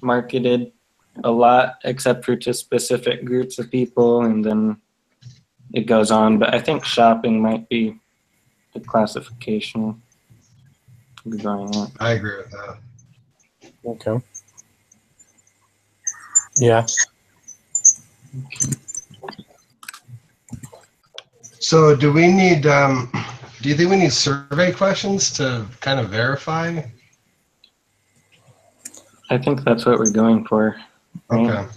marketed a lot, except for to specific groups of people, and then it goes on. But I think shopping might be the classification we're going at. I agree with that. Okay. Yeah. So do we need, do you think we need survey questions to kind of verify? I think that's what we're going for. Right? Okay.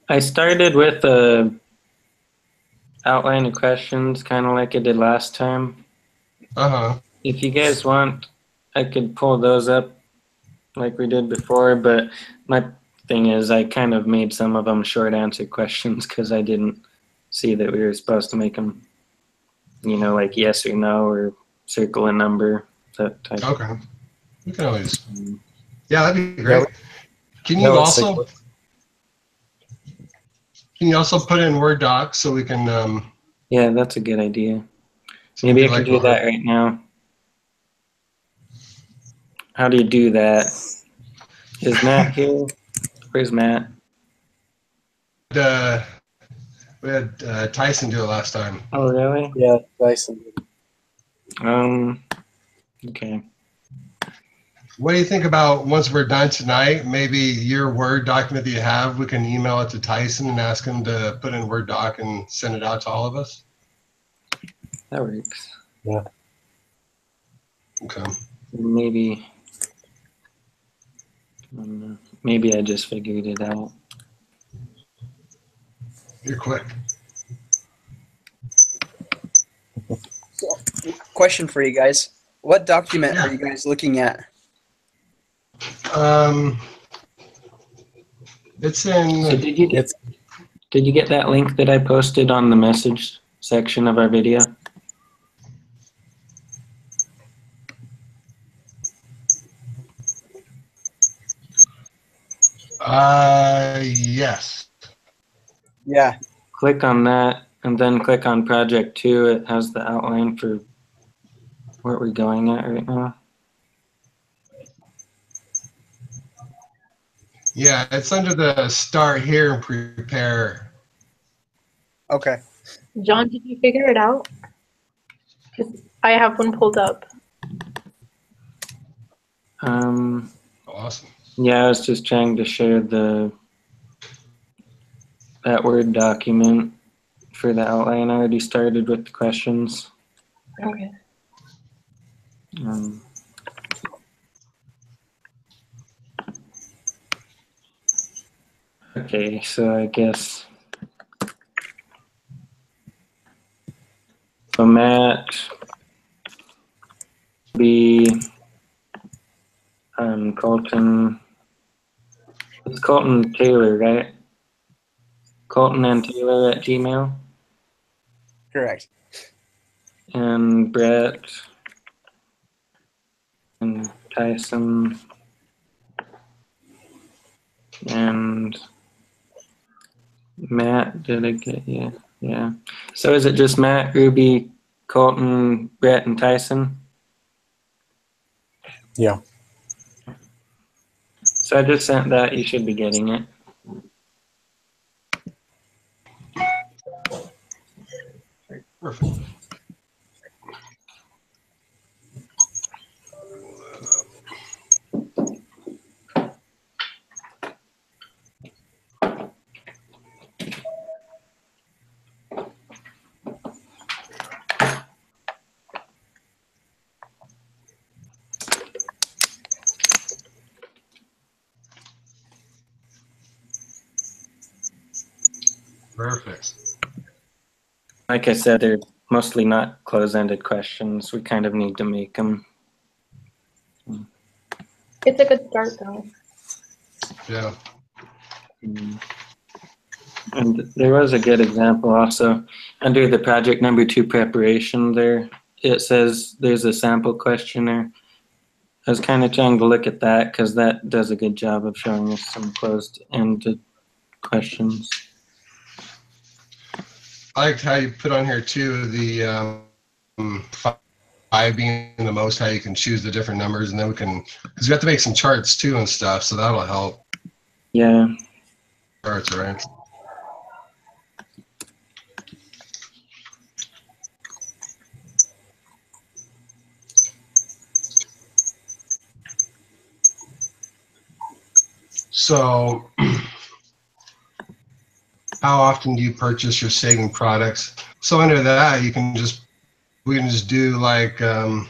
I started with a outline of questions, kind of like I did last time. Uh-huh. If you guys want, I could pull those up like we did before, but my thing is I kind of made some of them short answer questions because I didn't see that we were supposed to make them, you know, like yes or no or circle a number, that type. Okay. We can always, yeah, that'd be great. Can Yeah, you let's take a also, look. can you also put in Word docs so we can, Yeah, that's a good idea. so Maybe I like can do that right now. How do you do that? Is Matt here? Where's Matt? We had Tyson do it last time. Oh, really? Yeah, Dyson. Okay. What do you think about once we're done tonight, maybe your Word document that you have, we can email it to Tyson and ask him to put in Word doc and send it out to all of us? That works. Yeah. Okay. Maybe. Maybe I just figured it out. You're quick. Question for you guys. What document are you guys looking at? It's in. So did you get that link that I posted on the message section of our video? Yes. Yeah. Click on that and then click on project 2. It has the outline for what we're going at right now. Yeah, it's under the start here and prepare. Okay. John, did you figure it out? 'Cause I have one pulled up. Awesome. Yeah, I was just trying to share that Word document for the outline. I already started with the questions. Okay. Okay, so I guess so Matt be Colton. It's Colton Taylor, right? Colton and Taylor at Gmail. Correct. And Brett and Tyson and Matt. Did I get you? Yeah. So is it just Matt, Ruby, Colton, Brett, and Tyson? Yeah. So I just sent that. You should be getting it. Perfect. Perfect. Like I said, they're mostly not close-ended questions. We kind of need to make them. It's a good start, though. Yeah. And there was a good example also under the project number 2 preparation there. It says there's a sample questionnaire. I was kind of trying to look at that because that does a good job of showing us some closed-ended questions. I liked how you put on here too the 5 being the most, how you can choose the different numbers, and then we can, because we have to make some charts too and stuff, so that'll help. Yeah. Charts, right? So, how often do you purchase your saving products? So under that, we can just do like, I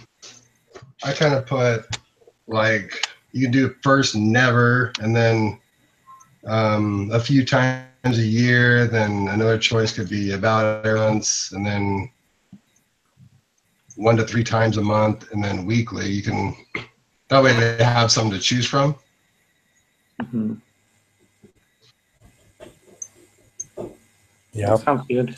kind of put like, you can do first never, and then a few times a year. Then another choice could be about every month, and then 1 to 3 times a month, and then weekly. You can, that way they have something to choose from. Mm-hmm. Yeah. Sounds good.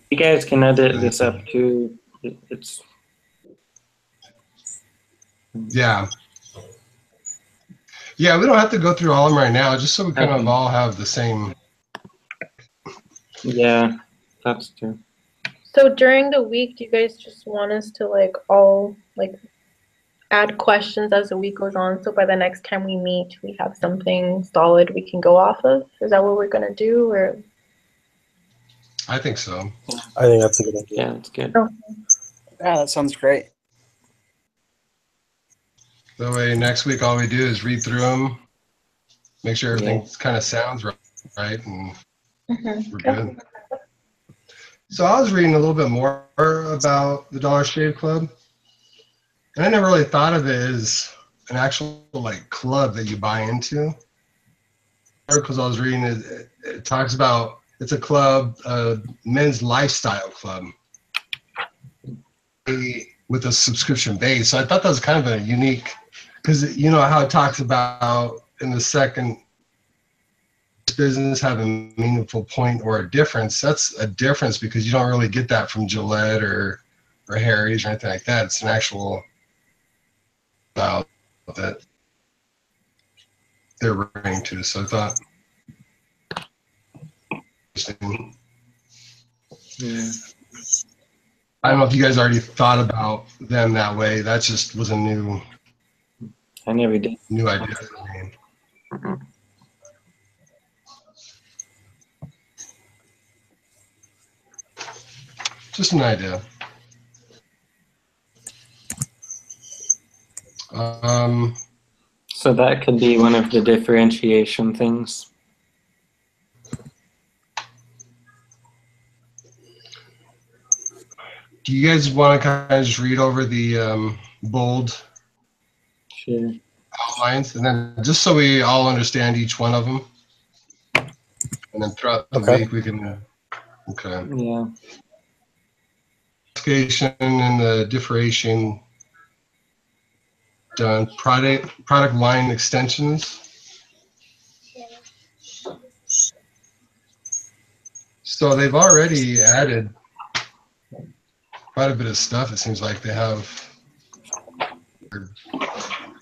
You guys can edit this up too. It's Yeah. Yeah, we don't have to go through all of them right now, just so we kind of all have the same. yeah, that's true. So during the week, do you guys just want us to like all like add questions as the week goes on? So by the next time we meet, we have something solid we can go off of? Is that what we're gonna do, or? I think so. I think that's a good idea. Yeah, that's good. Yeah, that sounds great. That way next week all we do is read through them, make sure everything kind of sounds right, and we're good. So I was reading a little bit more about the Dollar Shave Club, and I never really thought of it as an actual like club that you buy into. Articles I was reading, it talks about it's a club, a men's lifestyle club with a subscription base. So I thought that was kind of a unique, because you know how it talks about in the second business having a meaningful point or a difference. That's a difference because you don't really get that from Gillette or Harry's or anything like that. It's an actual style that they're bringing to. So I thought interesting. Yeah. I don't know if you guys already thought about them that way. That just was a new I never did. idea for me. Just an idea. So that could be one of the differentiation things. Do you guys want to kind of just read over the bold Sure. outlines, and then just so we all understand each one of them, and then throughout the week we can. Okay. Yeah. Classification and the differentiation done. Product line extensions. So they've already added quite a bit of stuff. It seems like they have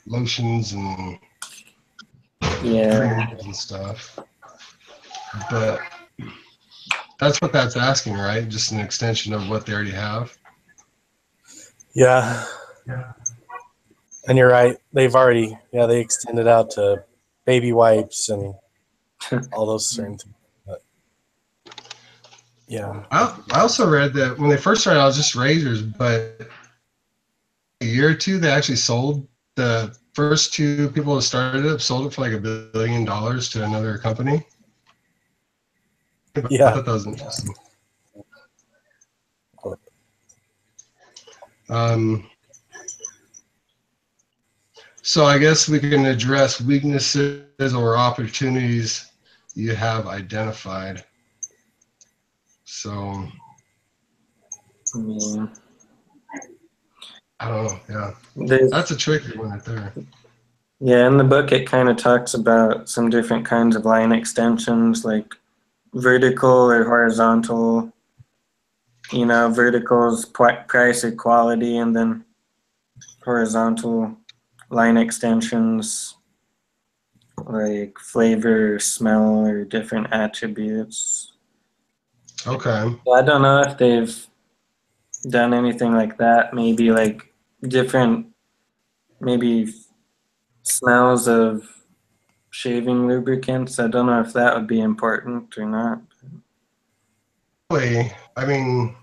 lotions and creams and stuff. But that's what that's asking, right? Just an extension of what they already have. Yeah. And you're right. They've already, they extended out to baby wipes and all those certain things. But yeah. I also read that when they first started, I was just razors, but a year or two, they actually sold the first 2 people that started it, sold it for like $1 billion to another company. Yeah. I thought that was interesting. So I guess we can address weaknesses or opportunities you have identified. So Yeah. I don't know. Yeah, There's, that's a tricky one right there. yeah, in the book it kind of talks about some different kinds of line extensions, like vertical or horizontal. You know, verticals price equality, and then horizontal line extensions like flavor, smell, or different attributes. Okay. So I don't know if they've done anything like that. Maybe like different, maybe smells of shaving lubricants. I don't know if that would be important or not. Really, I mean,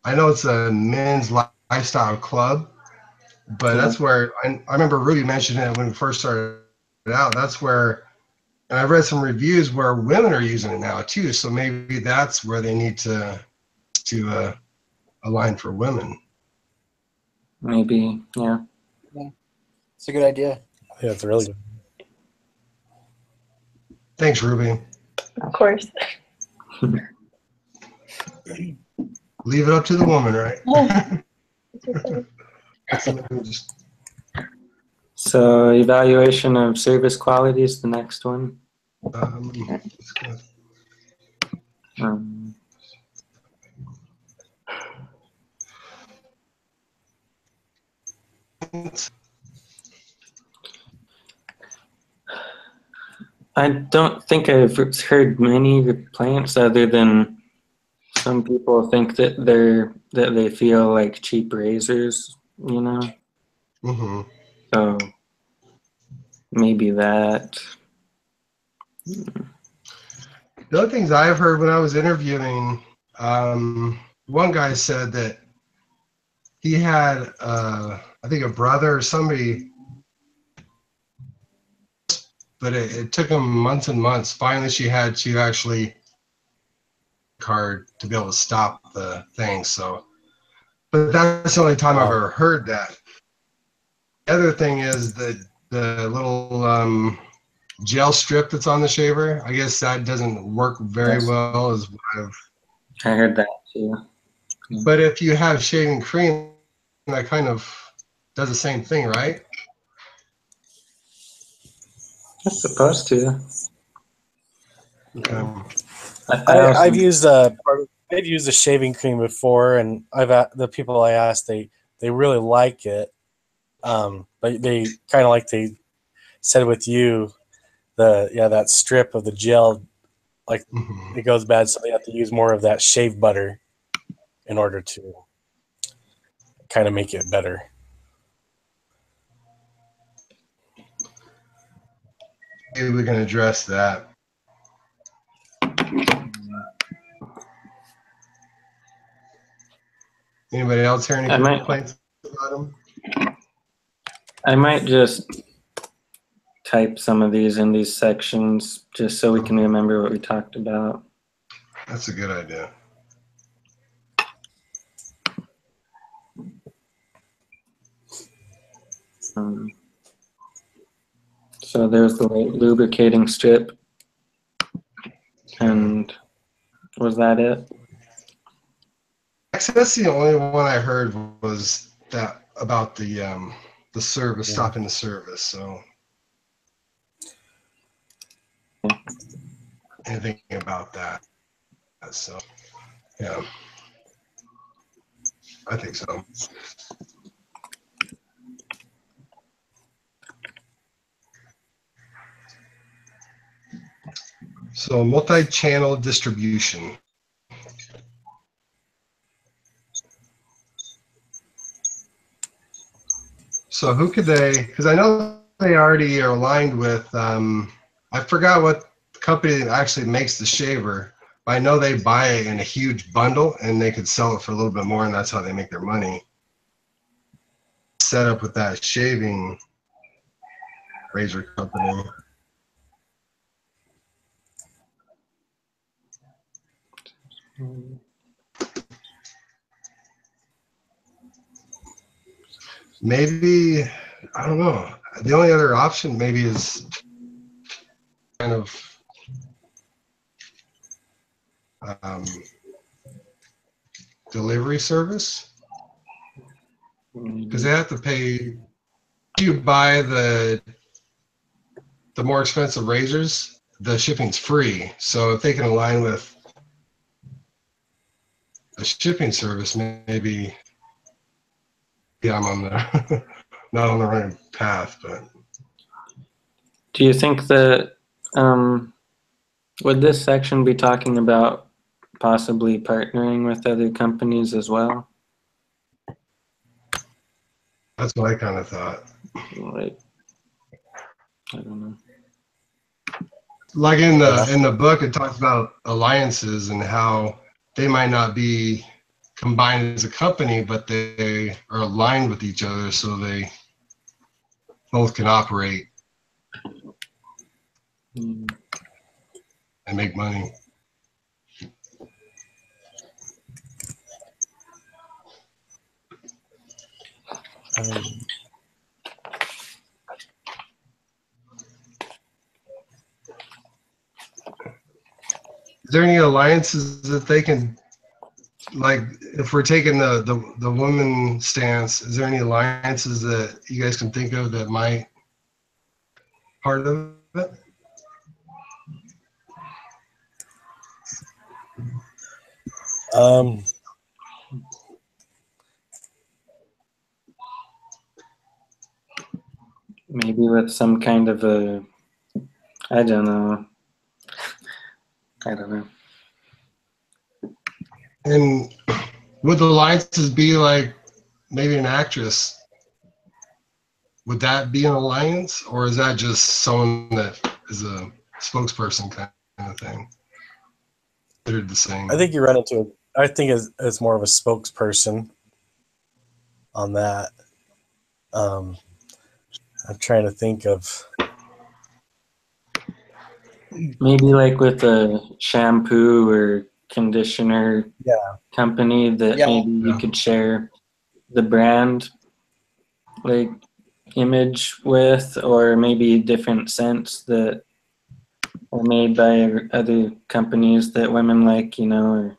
I know it's a men's lifestyle club, but Yeah. that's where I remember Rudy mentioned it when we first started out. That's where, and I've read some reviews where women are using it now too. So maybe that's where they need to align for women. Maybe, yeah. It's a good idea. Yeah, it's really good. Thanks, Ruby. Of course. Leave it up to the woman, right? It's okay. Just- So evaluation of service quality is the next one. let's go. Um, I don't think I've heard many complaints other than some people think that they feel like cheap razors, you know. Mhm. So maybe that. The other things I've heard when I was interviewing, one guy said that he had, I think, a brother or somebody, but it took him months and months. Finally, she had to actually card to be able to stop the thing. So, but that's the only time I've ever heard that. The other thing is the little gel strip that's on the shaver. I guess that doesn't work very well as what I heard that too. But if you have shaving cream, that kind of does the same thing, right? It's supposed to. I've used I've used a shaving cream before, and the people I asked they really like it, but they kind of like they said with you that strip of the gel, like it goes bad, so they have to use more of that shave butter in order to kind of make it better. Maybe we can address that. Anybody else hear any complaints about them? I might just type some of these in these sections just so we can remember what we talked about. That's a good idea. So there's the lubricating strip. And was that it? Actually, that's the only one I heard was that about the service, stopping the service. So anything about that. So yeah, I think so. So multi-channel distribution. So who could they, because I know they already are aligned with, I forgot what company that actually makes the shaver, but I know they buy it in a huge bundle and they could sell it for a little bit more, and that's how they make their money. Set up with that shaving razor company. Maybe, I don't know. The only other option maybe is kind of delivery service, because they have to pay. You buy the more expensive razors, the shipping's free. So if they can align with a shipping service, maybe I'm on the not on the right path. But Do you think that would this section be talking about possibly partnering with other companies as well? That's what I kind of thought. Like, I don't know. Like in the book, it talks about alliances and how they might not be combined as a company, but they are aligned with each other, so they both can operate Mm. and make money. Is there any alliances that they can, like, if we're taking the woman stance, is there any alliances that you guys can think of that might part of it? Maybe with some kind of a, I don't know. I don't know. And would the alliances be like maybe an actress? Would that be an alliance, or is that just someone that is a spokesperson kind of thing? Considered the same. I think you run into it. I think it's more of a spokesperson on that. I'm trying to think of. Maybe like with a shampoo or conditioner company that maybe you could share the brand like image with, or maybe different scents that are made by other companies that women like, you know, or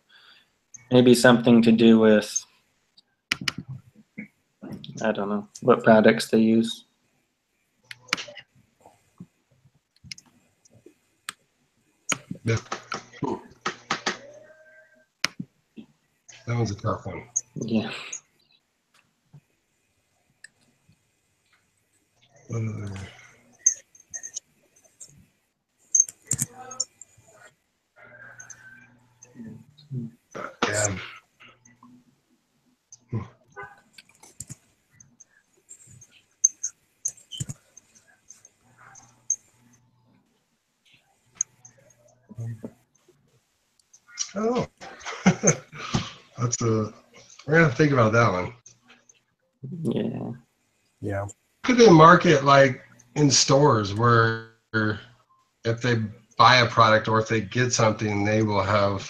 maybe something to do with, I don't know, what products they use. Yeah. That one's a tough one. Yeah. Yeah. Oh, that's a. We're gonna think about that one. Yeah. Yeah. Could they market like in stores where if they buy a product or if they get something, they will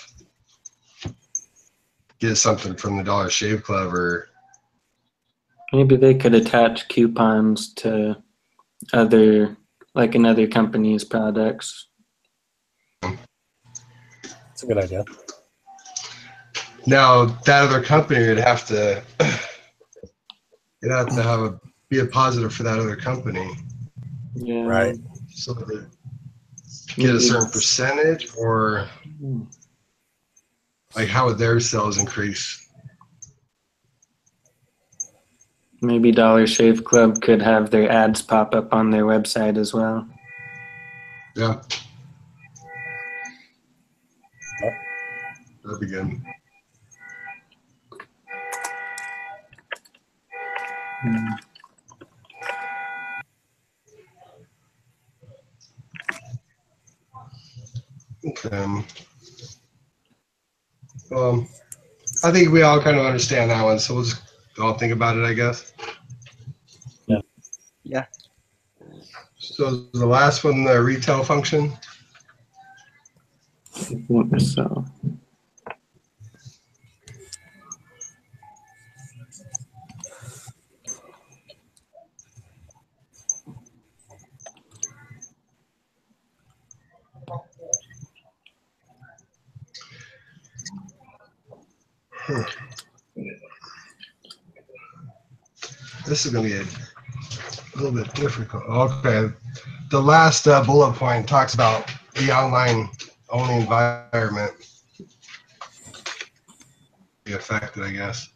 get something from the Dollar Shave Club, or Maybe they could attach coupons to other, like another company's products. It's a good idea. now that other company would have to be a positive for that other company. Yeah. Right. So they get a certain percentage, or like how would their sales increase? Maybe Dollar Shave Club could have their ads pop up on their website as well. Yeah. That'd be good. Okay. I think we all kind of understand that one, so we'll just all think about it, I guess. Yeah. So the last one, the retail function. I think so. This is going to be a little bit difficult. Okay. The last bullet point talks about the online only environment. Be affected, I guess.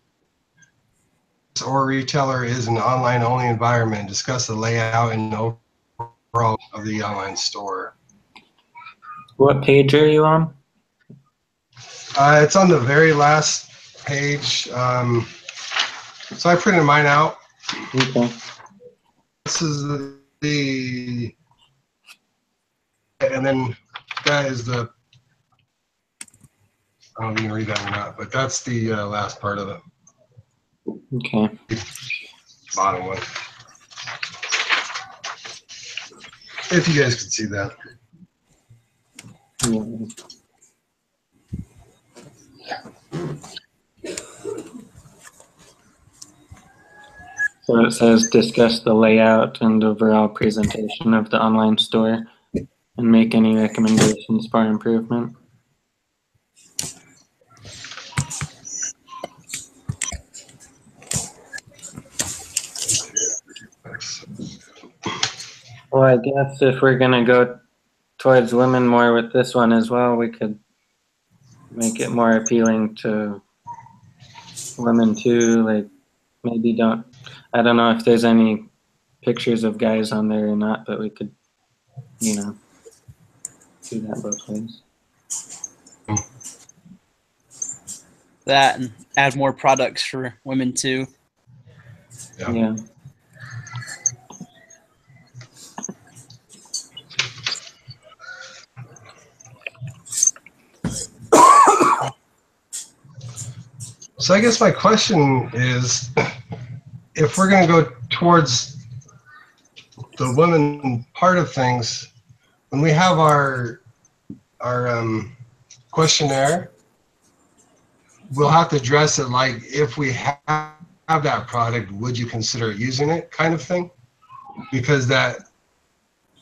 Or retailer is an online only environment. Discuss the layout and overall of the online store. What page are you on? It's on the very last page. So I printed mine out. Okay. This is the and then that is the, I don't know if you can read that or not, but that's the last part of it. Okay. Bottom one. If you guys could see that. Yeah. So it says discuss the layout and overall presentation of the online store and make any recommendations for improvement. Well, I guess if we're gonna go towards women more with this one as well, we could make it more appealing to women too. Like maybe I don't know if there's any pictures of guys on there or not, but we could, you know, do that both ways. That and add more products for women too. Yeah. So I guess my question is, if we're going to go towards the women part of things, when we have our questionnaire, we'll have to address it like, if we have that product, would you consider using it, kind of thing? Because that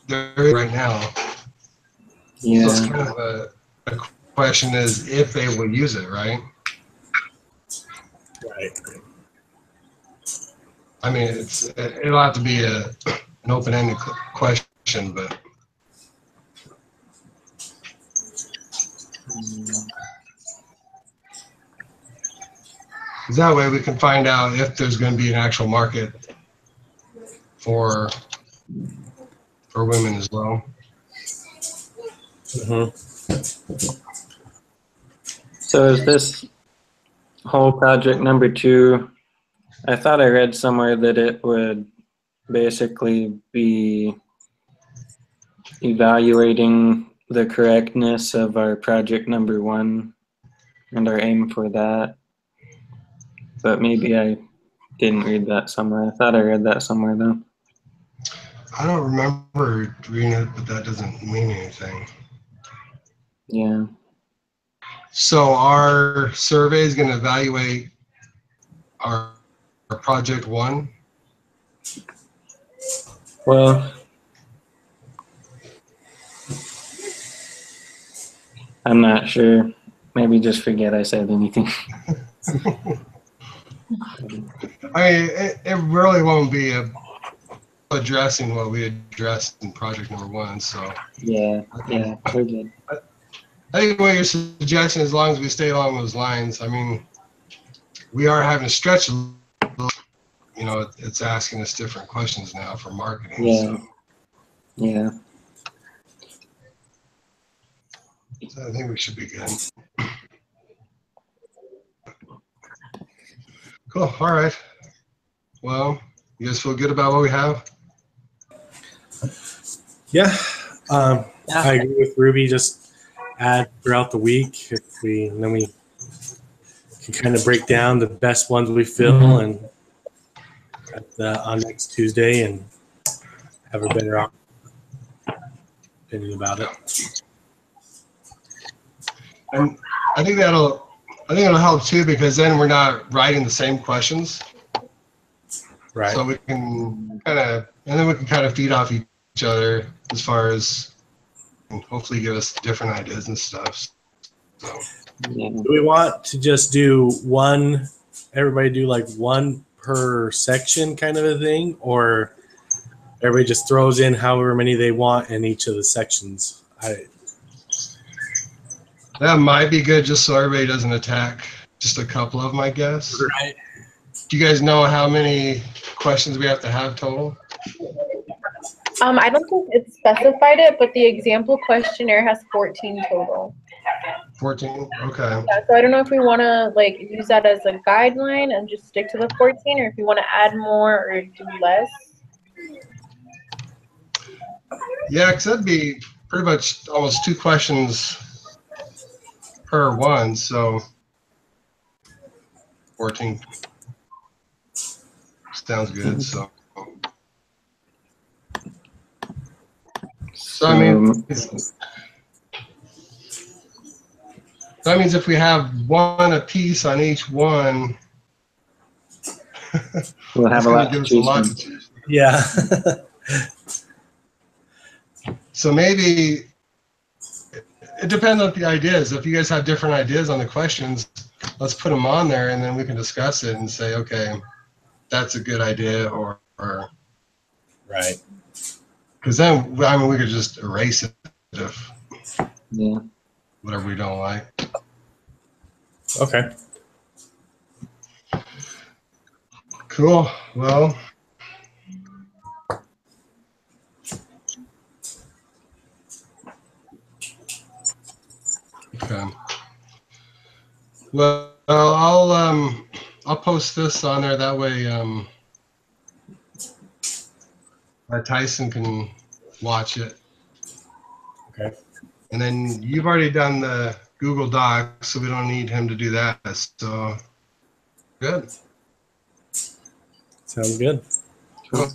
there is right now. Yeah. So it's kind of a question is if they will use it, right? Right. I mean, it'll have to be an open-ended question, but that way we can find out if there's going to be an actual market for women as well. Mm-hmm. So is this whole project number 2? I thought I read somewhere that it would basically be evaluating the correctness of our project number 1 and our aim for that. But maybe I didn't read that somewhere. I thought I read that somewhere though. I don't remember reading it, but that doesn't mean anything. Yeah. So our survey is going to evaluate our project 1. Well, I'm not sure. Maybe just forget I said anything. I mean, it really won't be addressing what we addressed in project number 1. So Yeah, we're good. I think what you're suggesting, as long as we stay along those lines, I mean, we are having to stretch a little, you know, it's asking us different questions now for marketing. Yeah. So, Yeah. so I think we should be good. Cool. All right. Well, you guys feel good about what we have? Yeah. I agree with Ruby. Just add throughout the week. Then we can kind of break down the best ones we feel and on next Tuesday and have a better opinion about it. And I think it'll help too, because then we're not writing the same questions. Right. So we can kind of feed off each other as far as, and hopefully give us different ideas and stuff. So. Yeah. Do we want to just do everybody do like one per section kind of a thing, or everybody just throws in however many they want in each of the sections? That might be good, just so everybody doesn't attack just a couple of them, I guess. Right. Do you guys know how many questions we have to have total? I don't think it specified it, but the example questionnaire has 14 total. 14? Okay. Yeah, so I don't know if we want to like use that as a guideline and just stick to the 14, or if you want to add more or do less. Yeah, because that'd be pretty much almost 2 questions per one, so 14 sounds good. So I mean, that means if we have one apiece on each one, we'll have that's a going lot to to give us a choose lot from. to choose. Yeah. So maybe it depends on the ideas. If you guys have different ideas on the questions, let's put them on there, and then we can discuss it and say, okay, that's a good idea, or Right. because then I mean we could just erase it if Yeah. whatever we don't like. Okay. Cool. Well, okay. Well, I'll post this on there. That way, Tyson can watch it. Okay. And then you've already done the Google Docs, so we don't need him to do that. So good. Sounds good. Cool.